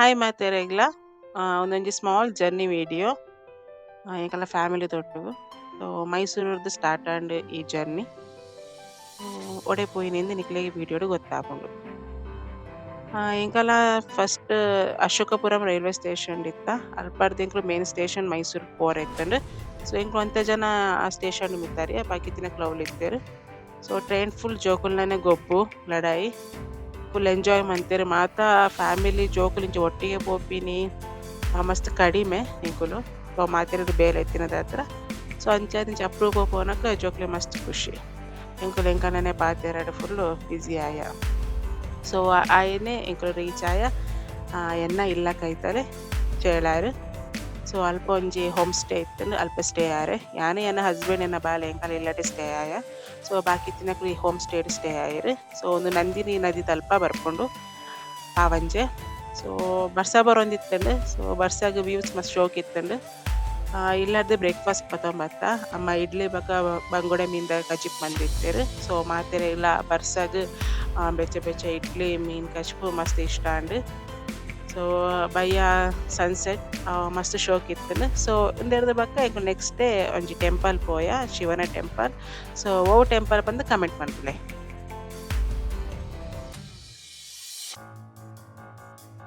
Hi ಮಾತೆರೆಗ್ಲ ಒಂದೊಂಜಿ small journey video ಎಂಕಲ್ನ ಫ್ಯಾಮಿಲಿ ತೊಟ್ಟು ಮೈಸೂರುರ್ದು ಸ್ಟಾರ್ಟ್ ಆಂಡ್ ಈ ಜರ್ನಿ ಒಡೆ ಪೋಯಿನಿಂದ ನಿಕ್ಲೆಗ್ ವಿಡಿಯೋಡು ಗೊತ್ತಾಪುಂಡು. ಎಂಕಲ್ನ ಫಸ್ಟ್ ಅಶೋಕಪುರಂ ರೈಲ್ವೆ ಸ್ಟೇಷನ್ ಇತ್ತ ಅಲ್ಪರ್ದು ಎಂಕ್ಲು ಮೇನ್ ಸ್ಟೇಷನ್ ಮೈಸೂರು ಪೋರೆತ್ತಂಡ್ ಎಂಕ್ಲು ಒಂತೆ ಜನ ಆ ಸ್ಟೇಷನ್ ಮಿತ್ತರಿ ಬಾಕಿತ್ತಿನಕ್ಲ್ ಅವ್ಲು ಸೊ ಟ್ರೈನ್ ಫುಲ್ ಜೋಕುಲ್ನನೆ ಗೊಬ್ಬು ಲಡಾಯಿ ಫುಲ್ ಎಂಜಾಯ್ ಮಂತೆರ್ ಮಾತ ಫ್ಯಾಮಿಲಿ ಜೋಕುಲು ಇಂಚ ಒಟ್ಟಿಗೆ ಪೋಪಿನಿ ಮಸ್ತ್ ಕಡಿಮೆ ಎಂಕುಲು ಮಾತೆರೆಗ್ಲಾ ಬೇಲೆ ಎತ್ತಿನದ ಹತ್ರ ಸೊ ಅಂಚಾದಿಂಚ ಅಪ್ರೂಪ ಪೋನಗ ಜೋಕ್ಲೆ ಮಸ್ತ್ ಖುಷಿ ಎಂಕುಲು ಎಂಕಲ್ನನೆ ಪಾತೆರಡ್ ಫುಲ್ ಬ್ಯುಸಿ ಆಯ. ಸೊ ಆಯನೆ ಎಂಕುಲು ರೀಚ್ ಆಯ ಎನ್ನ ಇಲ್ಲ ಕೈತಲೆ ಚೇಳಾರ್. ಸೊ ಅಲ್ಪ ಒಂಜಿ ಹೋಮ್ ಸ್ಟೇ ಇತ್ತಂಡ್ ಅಲ್ಪ ಸ್ಟೇ ಆರೆ ಯಾನೆ ಎನ್ನ ಹಸ್ಬೆಂಡ್ ಎನ್ನ ಬಾಲೆ ಎಂಕಲ್ ಇಲ್ಲಡೆ ಸ್ಟೇ ಆಯ. ಸೊ ಬಾಕಿ ತಿನ್ನಕ್ಲು ಈ ಹೋಮ್ ಸ್ಟೇಡ್ ಸ್ಟೇ ಆಯರ್. ಸೊ ಒಂದು ನಂದಿನಿ ನದಿ ತಲ್ಪ ಬರ್ಪುಂಡು ಪಾವಂಜೆ. ಸೊ ಬರ್ಸ ಬರೊಂದಿತ್ತಂಡ್ ಸೊ ಬರ್ಸಾಗ ವ್ಯೂಸ್ ಮಸ್ತ್ ಶೋಕ್ ಇತ್ತಂಡ್ ಇಲ್ಲಾರ್ದೆ ಬ್ರೇಕ್ಫಾಸ್ಟ್ ಪತೊಂಬತ್ತ ಅಮ್ಮ ಇಡ್ಲಿ ಬಕ ಬಂಗುಡೆ ಮೀನ್ದ ಕಚಿಪ್ ಮಂದಿತ್ತೆರ್. ಸೊ ಮಾತೆರೆ ಇಲ್ಲ ಬರ್ಸಾಗ ಬೆಚ್ಚ ಬೆಚ್ಚ ಇಡ್ಲಿ ಮೀನ್ ಕಚ್ಪು ಮಸ್ತ್ ಇಷ್ಟ ಅಂಡ್ ಸೊ ಬಯ್ಯ ಸನ್ಸೆಟ್ ಮಸ್ತ್ ಶೋಕ್ ಇತ್ತಂಡ್. ಸೊ ಉಂದೆರ್ದ ಬಕ್ಕ ಎಂಕ್ ನೆಕ್ಸ್ಟ್ ಡೇ ಒಂಜಿ ಟೆಂಪಲ್ ಪೋಯ ಶಿವನ ಟೆಂಪಲ್. ಸೊ ಓ ಟೆಂಪಲ್ ಬಂದು ಕಮೆಂಟ್ ಮನ್ಪುಲೆ.